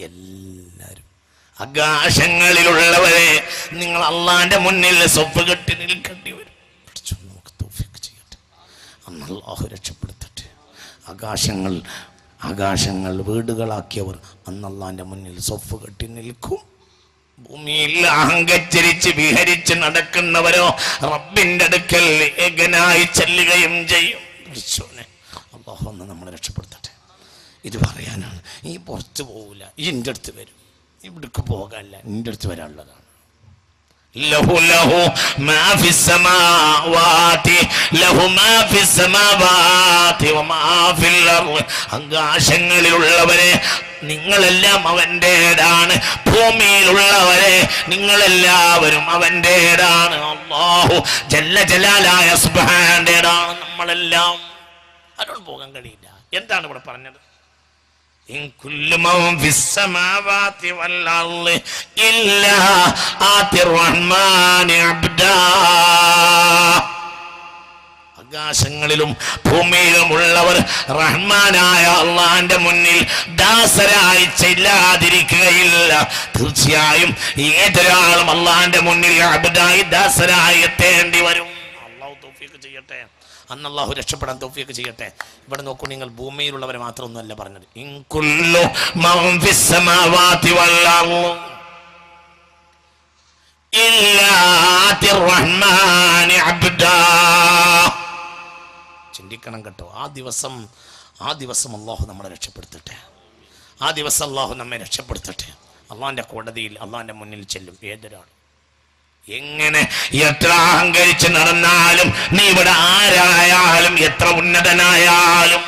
എല്ലാവരും ആകാശങ്ങളിലുള്ളവരെ നിങ്ങൾ അള്ളാന്റെ മുന്നിൽ സ്വപ്പ് കെട്ടി നിൽക്കേണ്ടി വരും. നമുക്ക് തൗഫീഖ് ചെയ്യട്ടെ, അന്ന് അല്ലാഹു രക്ഷപ്പെടുത്തട്ടെ. ആകാശങ്ങൾ വീടുകളാക്കിയവർ അന്ന് അള്ളാന്റെ മുന്നിൽ സ്വപ്പ് കെട്ടി നിൽക്കും. ഭൂമിയിൽ അഹങ്കരിച്ച് വിഹരിച്ച് നടക്കുന്നവരോ റബ്ബിന്റെ അടുക്കൽ ഏകനായി ചെല്ലുകയും ചെയ്യും. അല്ലാഹു അന്ന് നമ്മളെ രക്ഷപ്പെടുത്തട്ടെ. ഇത് പറയാനാണ്. ഈ പുറത്ത് പോവില്ല, ഈ എൻ്റെ അടുത്ത് വരും. ഇവിടേക്ക് പോകാനല്ല, എൻ്റെ അടുത്ത് വരാനുള്ളതാണ്. ലഹു ലഹു മാ ഫിസ്സമാവാതി ലഹു മാ ഫിസ്സമാവാതി വമാ ഫിൽ അർള്. ആകാശങ്ങളിലുള്ളവരെ നിങ്ങളെല്ലാം അവൻ്റെതാണ്, ഭൂമിയിലുള്ളവരെ നിങ്ങളെല്ലാവരും അവൻ്റെതാണ്. അല്ലാഹു ജല്ല ജലാലായ സുബ്ഹാനഹുവതാണ് നമ്മളെല്ലാം. അതുകൊണ്ട് പോകാൻ കഴിയില്ല. എന്താണ് ഇവിടെ പറഞ്ഞത്? ഇൻ കുല്ലു മൻ ഫിസ്സമാവാതി വൽ അർളി ഇല്ലാ ആതിർ റഹ്മാനി അബ്ദാ. ആകാശങ്ങളിലും ഭൂമിയിലുമുള്ളവർ റഹ്മാനായ അള്ളാന്റെ മുന്നിൽ ദാസരായി ചെല്ലാതിരിക്കുകയില്ല. തീർച്ചയായും ഏതൊരാളും അള്ളാന്റെ മുന്നിൽ അബ്ദായി ദാസരായി എത്തേണ്ടി വരും. അല്ലാഹു തൗഫീഖ് ചെയ്യട്ടെ, അന്ന് അല്ലാഹു രക്ഷപ്പെടാൻ തൗഫീഖ് ചെയ്യട്ടെ. ഇവിടെ നോക്കൂ, നിങ്ങൾ ഭൂമിയിലുള്ളവരെ മാത്രമൊന്നുമല്ല പറഞ്ഞത്. ഇൻ കുല്ലു മൻ ഫിസ്സമാവാതി വൽ അർളി ഇല്ലാ ആതിർ റഹ്മാനി അബ്ദാ. ചിന്തിക്കണം കേട്ടോ. ആ ദിവസം അല്ലാഹു നമ്മളെ രക്ഷപ്പെടുത്തട്ടെ. ആ ദിവസം അല്ലാഹു നമ്മെ രക്ഷപ്പെടുത്തട്ടെ. അള്ളാന്റെ കോടതിയിൽ അള്ളാന്റെ മുന്നിൽ ചെല്ലും ഏതൊരാൾ. എങ്ങനെ എത്ര അഹങ്കരിച്ച് നടന്നാലും, നീ ഇവിടെ ആരായാലും, എത്ര ഉന്നതനായാലും,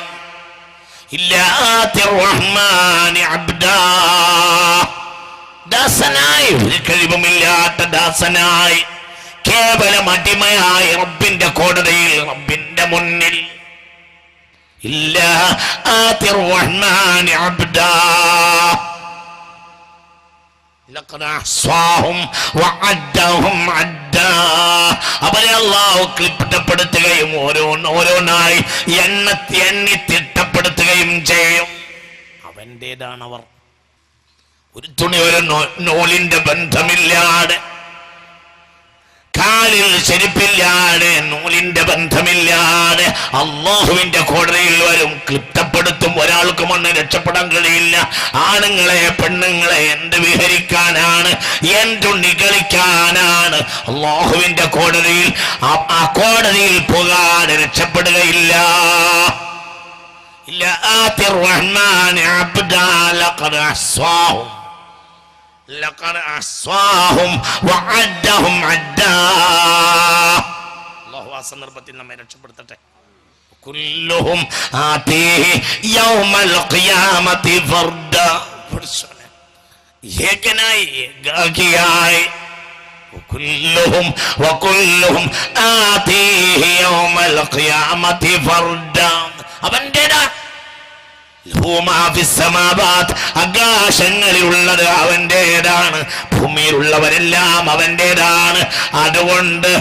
ദാസനായി, ഒരു കഴിവുമില്ലാത്ത ദാസനായി, കേവലം അടിമയായി റബ്ബിന്റെ കോടതിയിൽ, റബ്ബിന്റെ മുന്നിൽ ഇല്ലാ ആതിർ റഹ്മാനി അബ്ദാ അവരെ അല്ലാഹു ക്ലിപ്തപ്പെടുത്തുകയും ഓരോന്നായി എണ്ണി തിട്ടപ്പെടുത്തുകയും ചെയ്യും. അവൻ്റെതാണവർ. ഒരു തുണി, ഒരു നൂലിന്റെ ബന്ധമില്ലാതെ, കാലിൽ ചെരുപ്പില്ലാതെ, നൂലിന്റെ ബന്ധമില്ലാതെ അല്ലാഹുവിന്റെ കോടതിയിൽ വരും. ക്ലിപ്തപ്പെടുത്തും. ഒരാൾക്കും ഒന്ന് രക്ഷപ്പെടാൻ കഴിയില്ല. ആണുങ്ങളെ പെണ്ണുങ്ങളെ എന്ത് വിഹരിക്കാനാണ്, എന്തുണ്ണി കളിക്കാനാണ്? അല്ലാഹുവിന്റെ കോടതിയിൽ ആ കോടതിയിൽ പോകാൻ രക്ഷപ്പെടുകയില്ല. ഇല്ല ആതിർ റഹ്മാനി അബ്ദാ ലഖദ് അഹ്സാഹും ലഖദ് അഹ്സാഹും വഅദ്ദഹും അദ്ദാ. അല്ലാഹു ആ സന്ദർഭത്തിൽ നമ്മെ രക്ഷപ്പെടുത്തട്ടെ. കുല്ലുഹും ആതീഹി യൗമൽ ഖിയാമത്തി ഫർദാ. ഏകനായി, ഏകാകിയായി. വകുല്ലുഹും ആതീഹി യൗമൽ ഖിയാമത്തി ഫർദാ. അവൻ്റെതാ. ആകാശങ്ങളിലുള്ളത് അവൻ്റെതാണ്, ഭൂമിയിലുള്ളവരെല്ലാം അവൻ്റെതാണ്. അതുകൊണ്ട്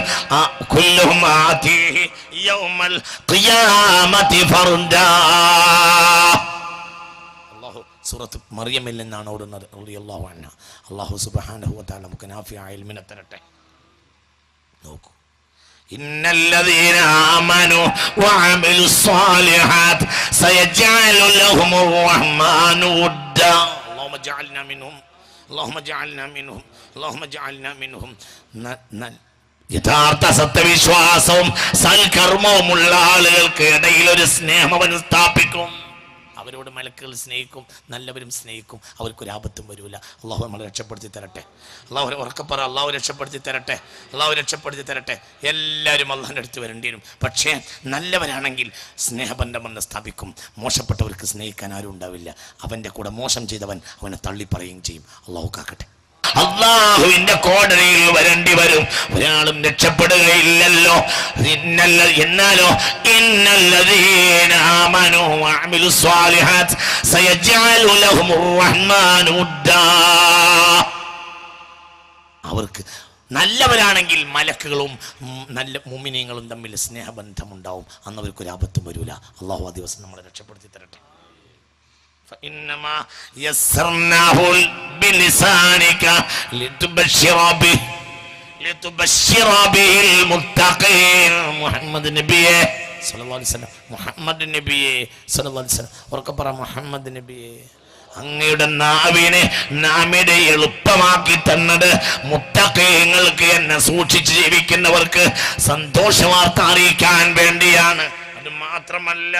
അല്ലാഹു സൂറത്ത് മറിയമിൽ നിന്നാണ് ഓടുന്നത്. അല്ലാഹു സുബ്ഹാനഹു വ തആല നമുക്ക് നാഫിഅ ഇൽമിനെ തരട്ടെ. നോക്കൂ, ഇന്നല്ലദീന ആമനു വഅമിലു സ്വാലിഹാത്ത് സയജഅലു ലഹുമുർ റഹ്മാനു വദ്ദാ. അല്ലാഹുമ്മ ജഅൽനാ മിൻഹും, അല്ലാഹുമ്മ ജഅൽനാ മിൻഹും, അല്ലാഹുമ്മ ജഅൽനാ മിൻഹും. യഥാർത്ഥ സത്യവിശ്വാസവും സൽക്കർമ്മവുമുള്ള ആളുകൾക്ക് ഇടയിൽ ഒരു സ്നേഹം അവൻ സ്ഥാപിക്കും. അവരോട് മലക്കുകൾ സ്നേഹിക്കും, നല്ലവരും സ്നേഹിക്കും. അവർക്കൊരു ആപത്തും വരില്ല. അള്ളാഹു നമ്മളെ രക്ഷപ്പെടുത്തി തരട്ടെ. അള്ളാഹു ഉറക്കപ്പറ, അള്ളാഹു രക്ഷപ്പെടുത്തി തരട്ടെ, അള്ളാഹു രക്ഷപ്പെടുത്തി തരട്ടെ. എല്ലാവരും അള്ളാഹിൻ്റെ അടുത്ത് വരേണ്ടി വരും. പക്ഷേ നല്ലവരാണെങ്കിൽ സ്നേഹബന്ധമെന്ന് സ്ഥാപിക്കും. മോശപ്പെട്ടവർക്ക് സ്നേഹിക്കാൻ ആരും ഉണ്ടാവില്ല. അവൻ്റെ കൂടെ മോശം ചെയ്തവൻ അവനെ തള്ളിപ്പറയുകയും ചെയ്യും. അള്ളാഹു കാക്കട്ടെ. അല്ലാഹുവിന്റെ കോടതിയിൽ വരേണ്ടി വരും. ഒരാളും രക്ഷപ്പെടുകയില്ലല്ലോ. എന്നാലോ ഇന്നല്ലദീന ആമനു വഅമിലു സ്വാലിഹാത്ത് സയജഅലു ലഹുമുർ റഹ്മാനു വദ്ദാ. അവർക്ക് നല്ലവരാണെങ്കിൽ മലക്കുകളും നല്ല മുഅ്മിനീങ്ങളും തമ്മിൽ സ്നേഹബന്ധമുണ്ടാവും. അന്ന് അവർക്കൊരു ആപത്തും വരില്ല. അള്ളാഹു ആ ദിവസം നമ്മളെ രക്ഷപ്പെടുത്തി തരട്ടെ. ഫഇന്നമാ യസ്സർനാഹു ബിലിസാനിക ലിതുബശ്ശിറ ബിഹിൽ മുത്തഖീൻ. മുഹമ്മദ് നബിയെ സല്ലല്ലാഹു അലൈഹി വസല്ലം, മുഹമ്മദ് നബിയെ സല്ലല്ലാഹു അലൈഹി വസല്ലം, ഉറക്കെ പറ മുഹമ്മദ് നബിയെ. അങ്ങയുടെ നാവിനെ നാമിനെ എളുപ്പമാക്കി തന്നത് മുത്തഖീങ്ങൾക്ക്, എന്നെ സൂക്ഷിച്ച് ജീവിക്കുന്നവർക്ക് സന്തോഷ വാർത്ത അറിയിക്കാൻ വേണ്ടിയാണ്. അത് മാത്രമല്ല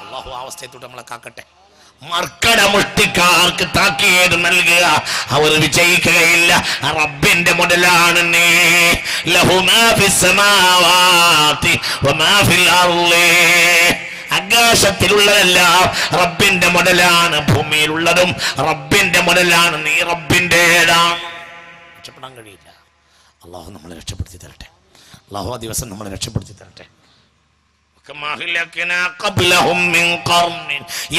അല്ലാഹു ആ അവസ്ഥയെ തൊട്ട് നമ്മളെ കാക്കട്ടെ. മർക്കടമുഷ്ടിക്കാർക്ക് താക്കീത് നൽകുക, അവർ വിജയിക്കുകയില്ല. റബ്ബിന്റെ മുതലാണ് നീ. ലഹു മാ ഫിസ് സമാവാതി വമാ ഫിൽ അർളി. ആകാശത്തിലുള്ളതെല്ലാം റബ്ബിന്റെ മുതലാണ്, ഭൂമിയിലുള്ളതും റബ്ബിന്റെ മുതലാണ്. നീ റബ്ബിന്റേതാണ്. രക്ഷപ്പെടാൻ കഴിയില്ല. അള്ളാഹു നമ്മളെ രക്ഷപ്പെടുത്തി തരട്ടെ. അള്ളാഹു ആ ദിവസം നമ്മളെ രക്ഷപ്പെടുത്തി തരട്ടെ.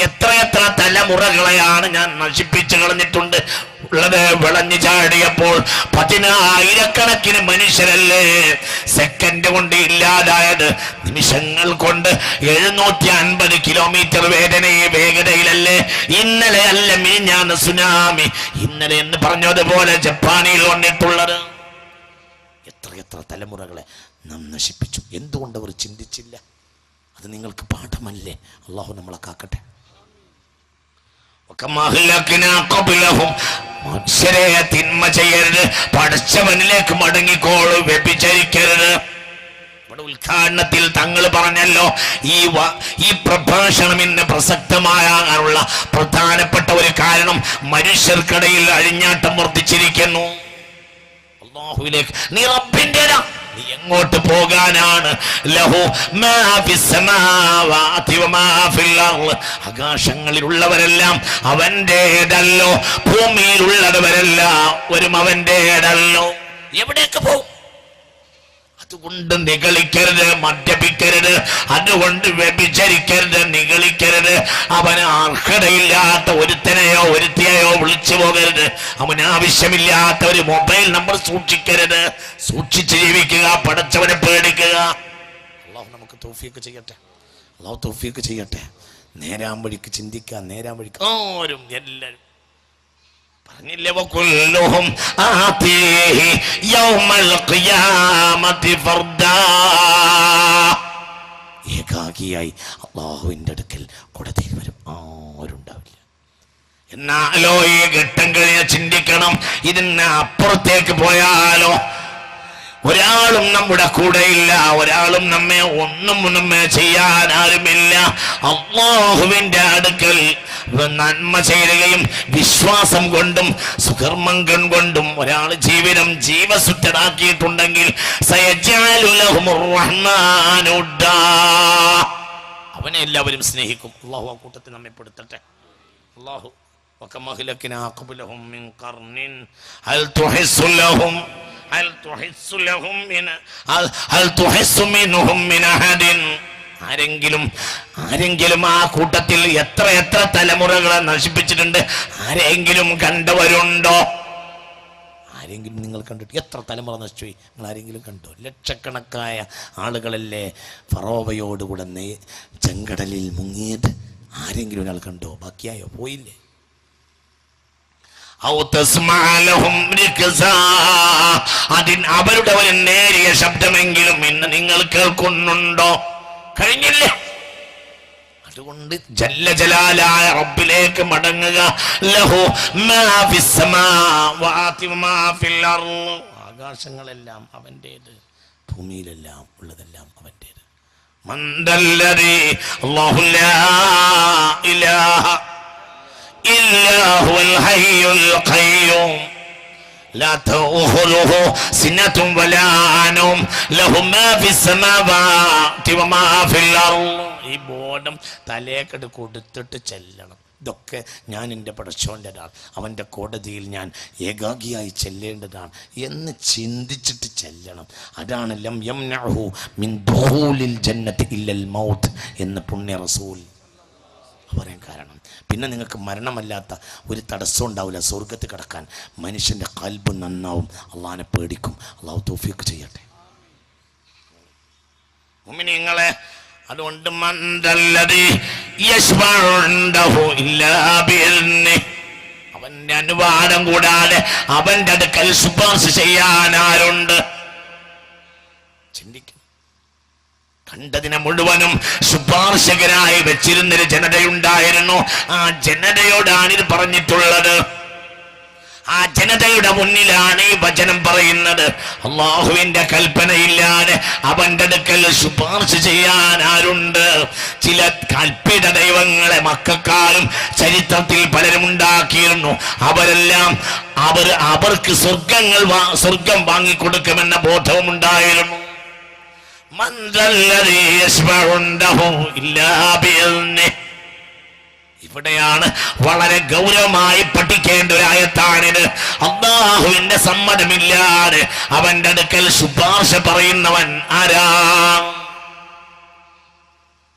എത്ര തലമുറകളെയാണ് ഞാൻ നശിപ്പിച്ചു കളഞ്ഞിട്ടുണ്ട്. ഉള്ളത് വിളഞ്ഞു ചാടിയപ്പോൾ 10,000-കണക്കിന് മനുഷ്യരല്ലേ സെക്കൻഡ് കൊണ്ട് ഇല്ലാതായത്. നിമിഷങ്ങൾ കൊണ്ട് 750 കിലോമീറ്റർ വേഗതയിലല്ലേ ഇന്നലെ അല്ല മിനിഞ്ഞാന്ന് സുനാമി, ഇന്നലെ എന്ന് പറഞ്ഞതുപോലെ ജപ്പാനിൽ വന്നിട്ടുള്ളത്. എത്ര തലമുറകളെ നാം നശിപ്പിച്ചു. എന്തുകൊണ്ട് അവർ ചിന്തിച്ചില്ല? അത് നിങ്ങൾക്ക് പാഠമല്ലേ? അള്ളാഹു നമ്മളെ കാക്കട്ടെ. മനുഷ്യരെ തിന്മ ചെയ്യരുത്, പടച്ചവനിലേക്ക് മടങ്ങിക്കോളൂ, വ്യഭിചരിക്കരുത്. ഇവിടെ ഉദ്ഘാടനത്തിൽ തങ്ങൾ പറഞ്ഞല്ലോ, ഈ പ്രഭാഷണം ഇന്ന് പ്രസക്തമാകാനുള്ള പ്രധാനപ്പെട്ട ഒരു കാരണം മനുഷ്യർക്കിടയിൽ അഴിഞ്ഞാട്ടം വർദ്ധിച്ചിരിക്കുന്നു. അല്ലാഹുവിലേക്ക് നീ റബ്ബിന്റേതാ, നീ എങ്ങോട്ട് പോകാനാണ്? ലഹു മാ ഫിസ് സമാവാതി വമാ ഫിൽ അർള്. ആകാശങ്ങളിലുള്ളവരെല്ലാം അവന്റേതല്ലോ, ഭൂമിയിലുള്ളവരെല്ലാം അവന്റേതല്ലോ. എവിടേക്ക് പോകും? അതുകൊണ്ട് നിഗളിക്കരുത്, മദ്യപിക്കരുത്, അതുകൊണ്ട് വ്യഭിചരിക്കരുത്, നിഗളിക്കരുത്. അവന് അർഹതയില്ലാത്ത ഒരുത്തനെയോ ഒരുത്തിയെയോ വിളിച്ചു പോകരുത്. അവന് ആവശ്യമില്ലാത്ത ഒരു മൊബൈൽ നമ്പർ സൂക്ഷിക്കരുത്. സൂക്ഷിച്ച് ജീവിക്കുക, പടച്ചവനെ പേടിക്കുക. അള്ളാഹു നമുക്ക് തൗഫീഖ് ചെയ്യട്ടെ. അള്ളാഹു തൗഫീഖ് ചെയ്യട്ടെ. നേരാം വഴിക്ക് ചിന്തിക്കുക, നേരാം വഴിക്ക് ആരും എല്ലാവരും പറഞ്ഞില്ലേ, വകുല്ലുഹും ആതീഹി യൗമൽ ഖിയാമത്തി ഫർദാ. ഏകാകിയായി അല്ലാഹുവിന്റെ അടുക്കൽ കോടതിയിൽ വരും, ആരുണ്ടാവില്ല. എന്നാലോ ഈ ഘട്ടം കഴിഞ്ഞ് ചിന്തിക്കണം, ഇതിന് അപ്പുറത്തേക്ക് പോയാലോ ഒരാളും നമ്മുടെ കൂടെയില്ല, ഒരാളും നമ്മെ ചെയ്യാൻ ആരുമില്ല. അല്ലാഹുവിന്റെ അടുക്കൽ നന്മ ചെയ്യുകയും വിശ്വാസം കൊണ്ടും സുകർമ്മം കൊണ്ടും ഒരാൾ ജീവിതം ജീവസുറ്റതാക്കിയിട്ടുണ്ടെങ്കിൽ അവനെ എല്ലാവരും സ്നേഹിക്കും. അല്ലാഹു ആ കൂട്ടത്തിൽ നമ്മെ പെടുത്തട്ടെ. അല്ലാഹു ആരെങ്കിലും ആ കൂട്ടത്തിൽ എത്ര തലമുറകളെ നശിപ്പിച്ചിട്ടുണ്ട്? ആരെങ്കിലും കണ്ടവരുണ്ടോ? ആരെങ്കിലും നിങ്ങൾ കണ്ടിട്ട് എത്ര തലമുറ നശിച്ചു? നിങ്ങൾ ആരെങ്കിലും കണ്ടോ? ലക്ഷക്കണക്കായ ആളുകളല്ലേ ഫറോവയോടുകൂടെ ചെങ്കടലിൽ മുങ്ങിയത്? ആരെങ്കിലും ഒരാൾ കണ്ടോ? ബാക്കിയായോ? പോയില്ലേ? അവരുടെ ഒരു നേരിയ ശബ്ദമെങ്കിലും ഇന്ന് നിങ്ങൾ കേൾക്കുന്നുണ്ടോ? കഴിഞ്ഞില്ലേ? അതുകൊണ്ട് ജല്ല ജലാലായ റബ്ബിലേക്ക് മടങ്ങുക. ലഹു മാ ഫിസ് സമാവാതി വമാ ഫിൽ അർള്. ആകാശങ്ങളെല്ലാം അവന്റേത്, ഭൂമിയിലെല്ലാം ഉള്ളതെല്ലാം അവന്റേത്. മന്ദല്ലദീ അല്ലാഹു ലാ ഇലാഹ ഇല്ലാ ഹുവൽ ഹയ്യുൽ ഖയ്യൂം لا تأخذه سنة ولا نوم له ما في السماوات وما في الأرض. ഈ ബോധം തലേക്കട് കൊടുത്തിട്ട് ചെല്ലണം. ഇതൊക്കെ ഞാൻ എൻ്റെ പടച്ചോൻ്റെതാണ്, അവൻ്റെ കോടതിയിൽ ഞാൻ ഏകാഗിയായി ചെല്ലേണ്ടതാണ് എന്ന് ചിന്തിച്ചിട്ട് ചെല്ലണം. അതാണ് ലം യംനഉഹു മിൻ ദുഖൂലിൽ ജന്നത്തി ഇല്ലൽ മൗത്ത് എന്ന് പുണ്യ റസൂൽ പറയാൻ കാരണം. പിന്നെ നിങ്ങൾക്ക് മരണമല്ലാത്ത ഒരു തടസ്സം ഉണ്ടാവില്ല സ്വർഗത്തിൽ കടക്കാൻ. മനുഷ്യൻ്റെ ഖൽബ് നന്നാവും, അള്ളാഹിനെ പേടിക്കും. അള്ളാഹു തൗഫീഖ് ചെയ്യട്ടെ. മുഅ്മിനീങ്ങളെ, അതുകൊണ്ട് മന്ദല്ലദീ യശ്ഫഉ ഇൻദഹു ഇല്ലാ ബിഇദ്നിഹി, അവന്റെ അനുവാദം കൂടാതെ അവന്റെ അടുക്കൽ ശുപാർശ ചെയ്യാൻ ആരുണ്ട്? ചിന്തിക്കും. കണ്ടതിനെ മുഴുവനും ശുപാർശകരായി വെച്ചിരുന്നൊരു ജനതയുണ്ടായിരുന്നു. ആ ജനതയോടാണ് ഇത് പറഞ്ഞിട്ടുള്ളത്. ആ ജനതയുടെ മുന്നിലാണ് ഈ വചനം പറയുന്നത്. അള്ളാഹുവിന്റെ കൽപ്പനയില്ലാതെ അവന്റെ അടുക്കൽ ശുപാർശ ചെയ്യാൻ ആരുണ്ട്? ചില കൽപ്പിത ദൈവങ്ങളെ മക്കക്കാലും ചരിത്രത്തിൽ പലരും ഉണ്ടാക്കിയിരുന്നു. അവരെല്ലാം അവർക്ക് സ്വർഗം വാങ്ങിക്കൊടുക്കുമെന്ന ബോധവും ഉണ്ടായിരുന്നു. ഇവിടെയാണ് വളരെ ഗൗരവമായി പഠിക്കേണ്ട ഒരു ആയത്താണിത്. അല്ലാഹുവിന്റെ സമ്മതമില്ലാതെ അവന്റെ അടുക്കൽ ശുപാർശ പറയുന്നവൻ ആരാ?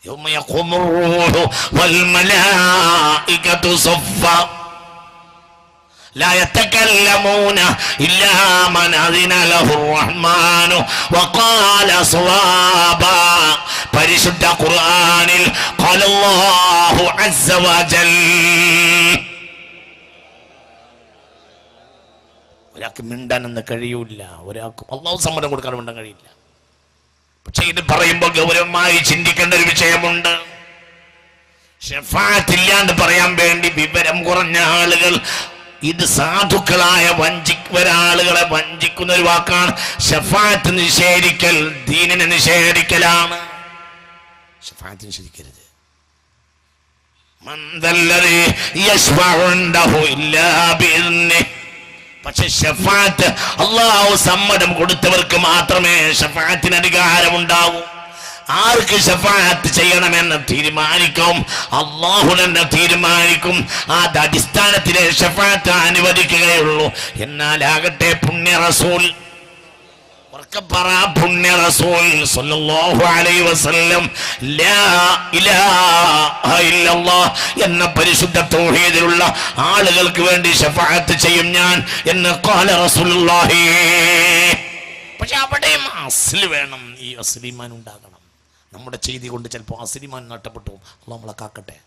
യൗമ യഖൂമുർ റൂഹു വൽ മലായികതു സഫ്ഫാ لا يتكلمون إلا من أذن له الرحمن وقال صوابا. പരിശുദ്ധ ഖുർആനിൽ قال الله عز وجل. ഒരാൾക്ക് മിണ്ടാനൊന്നും കഴിയൂല, ഒരാൾക്ക് അല്ലാഹു സമ്മതം കൊടുക്കാൻ മിണ്ടാൻ കഴിയില്ല. പക്ഷെ ഇത് പറയുമ്പോൾ ഗൗരവമായി ചിന്തിക്കേണ്ട ഒരു വിഷയമുണ്ട്. ശഫാഅത്ത് ഇല്ലാണ്ട് പറയാൻ വേണ്ടി വിവരം കുറഞ്ഞ ആളുകൾ, ഇത് സാധുക്കളായ ഒരാളുകളെ വഞ്ചിക്കുന്ന ഒരു വാക്കാണ്. ശഫാഅത്ത് നിഷേധിക്കൽ ദീനിനെ നിഷേധിക്കലാണ്. ശഫാഅത്ത് നിഷേധിക്കരുത്. മന്ദല്ലദീ യശ്ഫഉ ഇൻദഹു ഇല്ലാ ബിഇദ്നിഹി. പക്ഷെ ശഫാഅത്ത് അല്ലാഹു സമ്മതം കൊടുത്തവർക്ക് മാത്രമേ ശഫാഅത്തിന് അധികാരമുണ്ടാവൂ. ആർക്ക് ശഫാഅത്ത് ചെയ്യണമെന്ന് തീരുമാനിക്കും അല്ലാഹു തന്നെ തീരുമാനിക്കും. അത് അടിസ്ഥാനത്തിലെ ശഫാഅത്ത് അനുവദിക്കുകയുള്ളൂ. എന്നാലാകട്ടെ പുണ്യ റസൂൽ പുണ്യ റസൂൽ സല്ലല്ലാഹു അലൈഹി വസല്ലം ലാ ഇലാഹ ഇല്ലല്ലാഹ് എന്ന പരിശുദ്ധ തൗഹീദിലുള്ള ആളുകൾക്ക് വേണ്ടി ശഫാഅത്ത് ചെയ്യും ഞാൻ എന്ന് ഖാല റസൂലുള്ളാഹി. പക്ഷെ അവിടെയും അസ്ല് വേണം. ഈ അസ്ലിമാൻ ഉണ്ടാകണം. നമ്മുടെ ചെയ്തി കൊണ്ട് ചിലപ്പോൾ അസ്ലിമാൻ നഷ്ടപ്പെട്ടു പോകും. അല്ലാഹു നമ്മളെ കാക്കട്ടെ.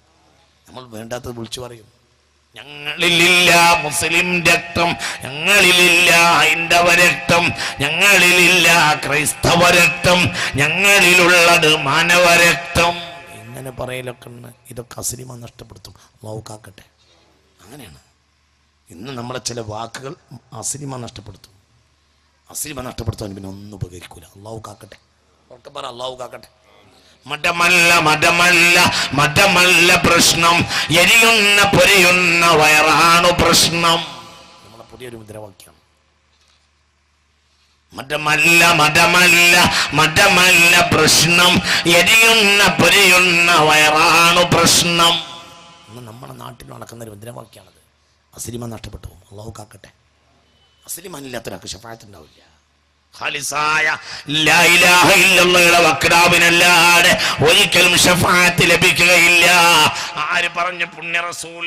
നമ്മൾ വേണ്ടാത്തത് വിളിച്ചു പറയും. ഞങ്ങളിലില്ല മുസ്ലിം രക്തം, ഞങ്ങളിലില്ല ഹൈന്ദവ രക്തം, ഞങ്ങളിലില്ല ക്രൈസ്തവ രക്തം, ഞങ്ങളിലുള്ളത് മാനവ രക്തം. ഇങ്ങനെ പറയലൊക്കെ ഉണ്ട്. ഇതൊക്കെ അസ്ലിമാൻ നഷ്ടപ്പെടുത്തും. അല്ലാഹു കാക്കട്ടെ. അങ്ങനെയാണ് ഇന്ന് നമ്മളെ ചില വാക്കുകൾ അസ്ലിമാൻ നഷ്ടപ്പെടുത്തും. അസ്ലിമാൻ നഷ്ടപ്പെടുത്താൻ പിന്നെ ഒന്നും ഉപകരിക്കൂല. അല്ലാഹു കാക്കട്ടെ. ഉറക്കെ പറ അല്ലാഹു കാക്കട്ടെ. മതമല്ല പ്രശ്നം, എരിയുന്ന പൊരിയുന്ന വയറാണു പ്രശ്നം. നമ്മളെ പുതിയൊരു മുദ്രാവാക്യം. മതമല്ല പ്രശ്നം, എരിയുന്ന പൊരിയുന്ന വയറാണു പ്രശ്നം. നമ്മുടെ നാട്ടിൽ നടക്കുന്ന ഒരു മുദ്രാവാക്യാണത്. അസ്ലിമാൻ നഷ്ടപ്പെട്ടു പോകും. അല്ലാഹു കാക്കട്ടെ. അസ്ലിമാൻ ഇല്ലാത്തൊരാൾക്ക് ശഫാഅത്ത് ഉണ്ടാവില്ല. ഖാലിസായ ലാ ഇലാഹ ഇല്ലല്ലാഹുടെ വക്താവിനല്ലാതെ ഒരിക്കലും ശഫാഅത്ത് ലഭിക്കുകയില്ല. ആര് പറഞ്ഞു? പുണ്യ റസൂൽ.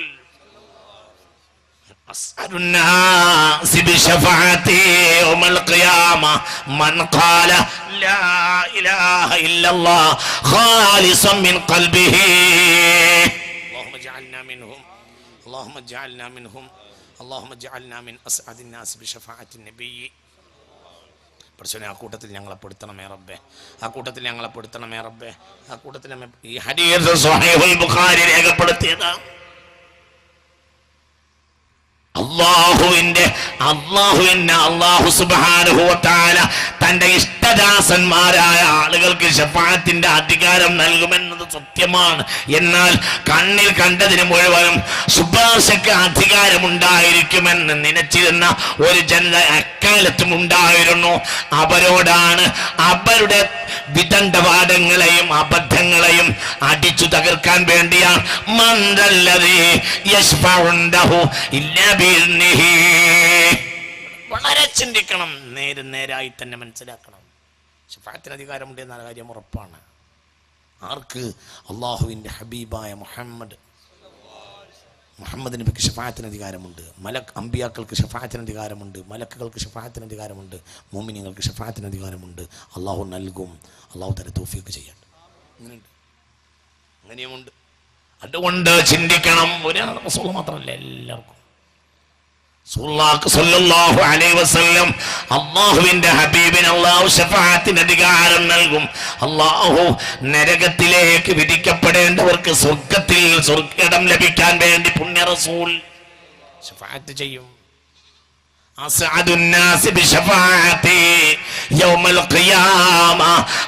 അസ്അലുന്നാസി ബിശഫാഅതി യൗമൽ ഖിയാമ മൻ ഖാല ലാ ഇലാഹ ഇല്ലല്ലാഹ് ഖാലിസൻ മിൻ ഖൽബിഹി. അല്ലാഹുമ്മ ജഅൽനാ മിൻഹും, അല്ലാഹുമ്മ ജഅൽനാ മിൻഹും, അല്ലാഹുമ്മ ജഅൽനാ മിൻ അസ്അദിൻ നാസ് ബിശഫാഅത്തിൻ നബി. പഠിച്ചോനെ, ആ കൂട്ടത്തിൽ ഞങ്ങളെ പെടുത്തണമേ റബ്ബേ, ആ കൂട്ടത്തിൽ ഞങ്ങളെ പെടുത്തണമേ റബ്ബേ, ആ കൂട്ടത്തിൽ. ഈ ഹദീസ് സ്വഹീഹുൽ ബുഖാരി രേഖപ്പെടുത്തിയതാണ്. അല്ലാഹു സുബ്ഹാനഹു വ തആല തന്റെ ഇഷ്ടദാസന്മാരായ ആളുകൾക്ക് ശഫാഅത്തിന്റെ അധികാരം നൽകുമെന്നത് സത്യമാണ്. എന്നാൽ കണ്ണിൽ കണ്ടതിന് മുഴുവനും ശുപാർശക്ക് അധികാരമുണ്ടായിരിക്കുമെന്ന് നനച്ചിരുന്ന ഒരു ജനത അക്കാലത്തും ഉണ്ടായിരുന്നു. അവരോടാണ് അവരുടെ വിദണ്ഡവാദങ്ങളെയും അബദ്ധങ്ങളെയും അടിച്ചു തകർക്കാൻ വേണ്ടിയാണ് മന്ദല്ലദീ യശ്ഫഉ ഇൻദഹു ഇല്ലാ ബിഇദ്നിഹി. വളരെ ചിന്തിക്കണം. നേരായി തന്നെ മനസ്സിലാക്കണം. ശഫാഅത്തിന് അധികാരമുണ്ട് എന്ന കാര്യം ഉറപ്പാണ്. ആർക്ക്? അള്ളാഹുവിൻ്റെ ഹബീബായ മുഹമ്മദ് നബിക്ക് ശഫാഅത്തിന് അധികാരമുണ്ട്. അമ്പിയാക്കൾക്ക് ശഫാഅത്തിന് അധികാരമുണ്ട്. മലക്കുകൾക്ക് ശഫാഅത്തിന് അധികാരമുണ്ട്. മുഅ്മിനീങ്ങൾക്ക് ശഫാഅത്തിന് അധികാരമുണ്ട്. അള്ളാഹു നൽകും. അള്ളാഹു തആല തൗഫീഖ് ചെയ്യട്ടെ. അങ്ങനെയുമുണ്ട്. അതുകൊണ്ട് ചിന്തിക്കണം. ഒരാൾ റസൂൽ മാത്രമല്ല, എല്ലാവർക്കും സല്ലല്ലാഹു അലൈഹി വസല്ലം അല്ലാഹുവിന്റെ ഹബീബിന് അല്ലാഹു ശഫാഅത്തിന് അധികാരം നൽകും. അല്ലാഹു നരകത്തിലേക്ക് വിധിക്കപ്പെടേണ്ടവർക്ക് സ്വർഗ്ഗത്തിൽ സ്വർഗ്ഗം ലഭിക്കാൻ വേണ്ടി പുണ്യ റസൂൽ ശഫാഅത്ത് ചെയ്യും. അസ്അദുൻ നാസി ബിശഫാഅതി യൗമൽ ഖിയാമ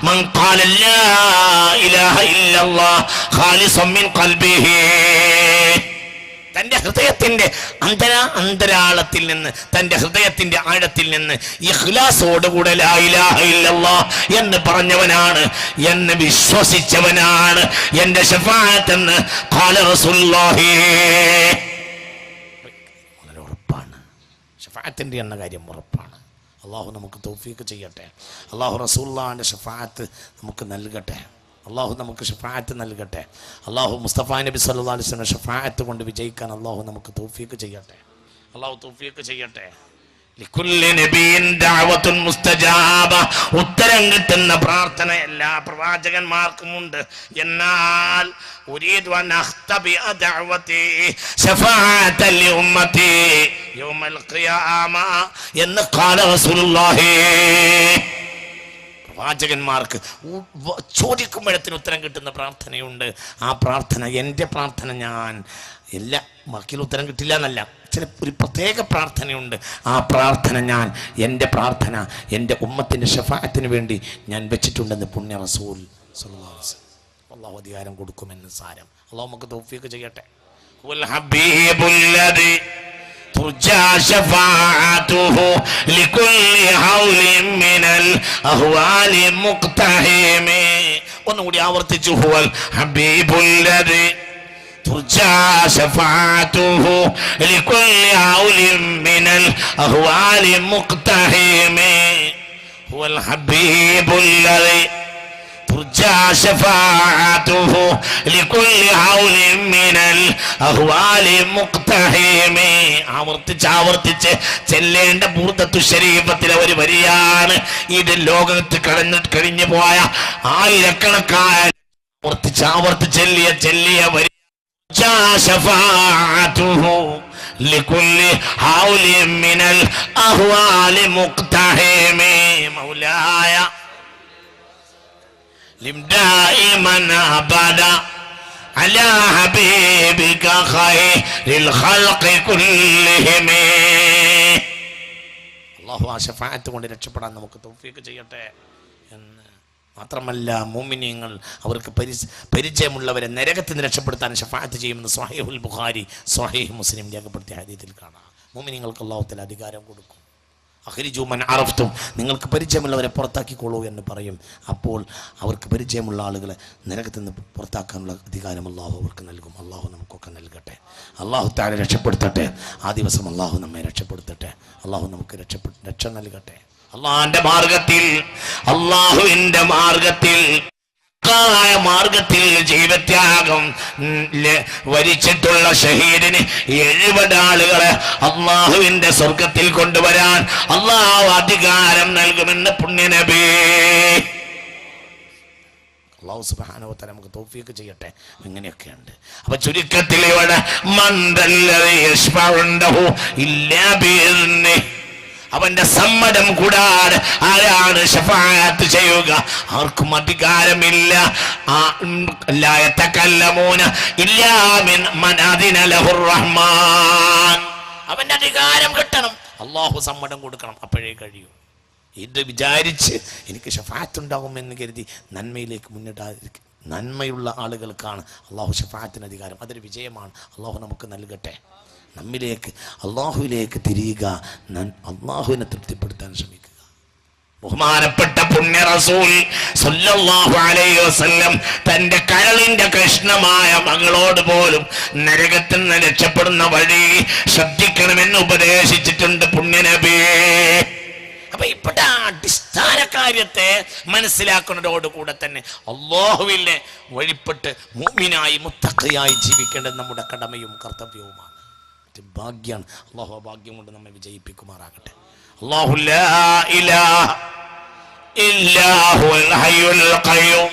മൻ ഖാല ലാ ഇലാഹ ഇല്ലല്ലാഹ് ഖാലിസൻ മിൻ ഖൽബിഹി. തന്റെ ഹൃദയത്തിന്റെ അന്തരാളത്തിൽ നിന്ന്, തന്റെ ഹൃദയത്തിന്റെ ആഴത്തിൽ നിന്ന് ഇഖ്ലാസോടുകൂടെ ലാ ഇലാഹ ഇല്ലല്ലാഹ് എന്ന് പറഞ്ഞവനാണ്, എന്ന് വിശ്വസിച്ചവനാണ് എന്റെ ശഫാഅത്ത് എന്ന് ഖാല റസൂലുള്ളാഹി. വളരെ ഉറപ്പാണ് ശഫാഅത്തിന്റെ എന്ന കാര്യം, ഉറപ്പാണ്. അള്ളാഹു നമുക്ക് തൗഫീഖ് ചെയ്യട്ടെ. അള്ളാഹു റസൂലുള്ളാഹിന്റെ ശഫാഅത്ത് നമുക്ക് നൽകട്ടെ. അള്ളാഹു നമുക്ക് ഷഫാഅത്ത് നൽകട്ടെ. അള്ളാഹു മുസ്തഫ നബി സല്ലല്ലാഹു അലൈഹി വസല്ലം ഷഫാഅത്ത് കൊണ്ട് വിജയിക്കാൻ അള്ളാഹു നമുക്ക് തൗഫീഖ് ചെയ്യട്ടെ. അള്ളാഹു തൗഫീഖ് ചെയ്യട്ടെ. ലികുല്ലി നബിയിൻ ദഅവത്തുൻ മുസ്തജാബ. ഉത്തരം കിട്ടുന്ന പ്രാർത്ഥന എല്ലാ പ്രവാചകന്മാർക്കും ഉണ്ട്. എന്നാൽ ഉരീദു അൻ അഖ്തബി ദഅവതി ശഫാഅത്തൻ ലി ഉമ്മതി യൗമൽ ഖിയാമ എന്ന് ഖാല റസൂലുള്ളാഹി. പ്രവാചകന്മാർക്ക് ചോദിക്കുമ്പോഴത്തിന് ഉത്തരം കിട്ടുന്ന പ്രാർത്ഥനയുണ്ട്. ആ പ്രാർത്ഥന, എൻ്റെ പ്രാർത്ഥന, ഞാൻ എല്ലാ ബാക്കിയിൽ ഉത്തരം കിട്ടില്ല എന്നല്ല, ചില ഒരു പ്രത്യേക പ്രാർത്ഥനയുണ്ട്. ആ പ്രാർത്ഥന എൻ്റെ പ്രാർത്ഥന എൻ്റെ ഉമ്മത്തിൻ്റെ ശഫാഅത്തിന് വേണ്ടി ഞാൻ വെച്ചിട്ടുണ്ടെന്ന് പുണ്യ റസൂൽ സല്ലല്ലാഹു അലൈഹി വസല്ലം. അല്ലാഹു അധികാരം കൊടുക്കുമെന്ന് സാരം. അല്ലാഹു നമുക്ക് തൗഫീഖ് ചെയ്യട്ടെ. വൽ ഹബീബുല്ലദി തുർജാ ശഫാഅതുഹു ലികുല്ലി ഹൗലിൻ മിനൽ അഹ്വാലി മുഖ്തഹിമി. ഒന്നുകൂടി ആവർത്തിച്ചു. ഹുവൽ ഹബീബുല്ലദി തുർജാ ശഫാഅതുഹു ലികുല്ലി ഹൗലിൻ മിനൽ അഹ്വാലി മുഖ്തഹിമി. ഹുവൽ ഹബീബുല്ലദി തുർജാ ശഫാഅതുഹു ലികുല്ലി ഹൗലിൻ മിനൽ അഹ്വാലി മുഖ്തഹിമി. ആവർത്തിച്ച് ചെല്ലേണ്ട ബൂർദത്തു ശരീഫത്തിലെ ഒരു വരിയാണ് ഇത്. ലോകത്ത് കഴിഞ്ഞു പോയ ആയിരക്കണക്കായ ആവർത്തിച്ച് ചെല്ലിയ വരി. ശഫാഅതുഹു ലികുല്ലി ഹൗലിൻ മിനൽ അഹ്വാലി മുഖ്തഹിമി. മൗലായ ലിം ദായിമൻ അബദ അലാ ഹബീബിക ഖൈറിൽ ഖൽഖി കുല്ലിഹിം. അല്ലാഹു ആ ശഫാഅത്ത് കൊണ്ട് രക്ഷപ്പെടാൻ നമുക്ക് തൗഫീഖ് ചെയ്യട്ടെ. എന്ന് മാത്രമല്ല, മുഅ്മിനീങ്ങൾ അവർക്ക് പരിചയമുള്ളവരെ നരകത്തിൽ നിന്ന് രക്ഷപ്പെടുത്താൻ ശഫാഅത്ത് ചെയ്യുമെന്ന് സ്വഹീഹുൽ ബുഖാരി സ്വഹീഹ് മുസ്ലിം രേഖപ്പെടുത്തിയ ഹദീസിൽ കാണാം. മുഅ്മിനീങ്ങൾക്ക് അല്ലാഹു തആല അധികാരം കൊടുക്കും. അഖ്രിജൂ മൻ അറഫ്തും, നിങ്ങൾക്ക് പരിചയമുള്ളവരെ പുറത്താക്കിക്കോളൂ എന്ന് പറയും. അപ്പോൾ അവർക്ക് പരിചയമുള്ള ആളുകളെ നരകത്തിൽ നിന്ന് പുറത്താക്കാനുള്ള അധികാരം അല്ലാഹു അവർക്ക് നൽകും. അല്ലാഹു നമുക്കൊക്കെ നൽകട്ടെ. അല്ലാഹു തആല രക്ഷപ്പെടുത്തട്ടെ. ആ ദിവസം അല്ലാഹു നമ്മെ രക്ഷപ്പെടുത്തട്ടെ. അല്ലാഹു നമുക്ക് രക്ഷ നൽകട്ടെ. അല്ലാഹുവിന്റെ മാർഗത്തിൽ ജീവത്യാഗം വരിച്ചിട്ടുള്ള ഷഹീദിന് 70 ആളുകളെ അള്ളാഹുവിന്റെ സ്വർഗത്തിൽ കൊണ്ടുവരാൻ അള്ളാഹു അധികാരം നൽകുമെന്ന് പുണ്യനബി. അല്ലാഹു സുബ്ഹാനഹു വ തആല നമുക്ക് തൗഫീഖ് ചെയ്യട്ടെ. ഇങ്ങനെയൊക്കെയുണ്ട്. അപ്പൊ ചുരുക്കത്തിൽ ഇവിടെ അവന്റെ സമ്മതം കൂടാതെ ആരാണ് ശഫാഅത്ത് ചെയ്യുക? ആർക്കും അധികാരമില്ല. അവന്റെ അധികാരം കിട്ടണം, അല്ലാഹു സമ്മതം കൊടുക്കണം, അപ്പോഴേ കഴിയൂ. ഇത് വിചാരിച്ച് എനിക്ക് ശഫാഅത്ത് ഉണ്ടാകുമെന്ന് കരുതി നന്മയിലേക്ക് മുന്നിട്ടാതിരിക്കും. നന്മയുള്ള ആളുകൾക്കാണ് അല്ലാഹു ശഫാഅത്തിന് അധികാരം. അതൊരു വിജയമാണ്. അല്ലാഹു നമുക്ക് നൽകട്ടെ. നമ്മിലേക്ക് അള്ളാഹുവിലേക്ക് തിരിയുക, അള്ളാഹുവിനെ തൃപ്തിപ്പെടുത്താൻ ശ്രമിക്കുക. ബഹുമാനപ്പെട്ട പുണ്യ റസൂൽ സല്ലല്ലാഹു അലൈഹി വസല്ലം തന്റെ കരളിന്റെ കഷ്ണമായ മകളോട് പോലും നരകത്തിൽ നിന്ന് രക്ഷപ്പെടുന്ന വഴി ശ്രദ്ധിക്കണമെന്ന് ഉപദേശിച്ചിട്ടുണ്ട് പുണ്യനബി. അപ്പൊ ഇവിടെ അടിസ്ഥാന കാര്യത്തെ മനസ്സിലാക്കുന്നതോടുകൂടെ തന്നെ അള്ളാഹുവിനെ വഴിപ്പെട്ട് മുഅ്മിനായി മുത്തഖിയായി ജീവിക്കേണ്ടത് നമ്മുടെ കടമയും കർത്തവ്യവുമാണ്. ഭാഗ്യാണ്. അല്ലാഹു ആ ഭാഗ്യം കൊണ്ട് നമ്മെ വിജയിപ്പിക്കുമാറാകട്ടെ. അല്ലാഹു ലാ ഇലാഹ ഇല്ലാ ഹുവൽ ഹയ്യുൽ ഖയ്യൂം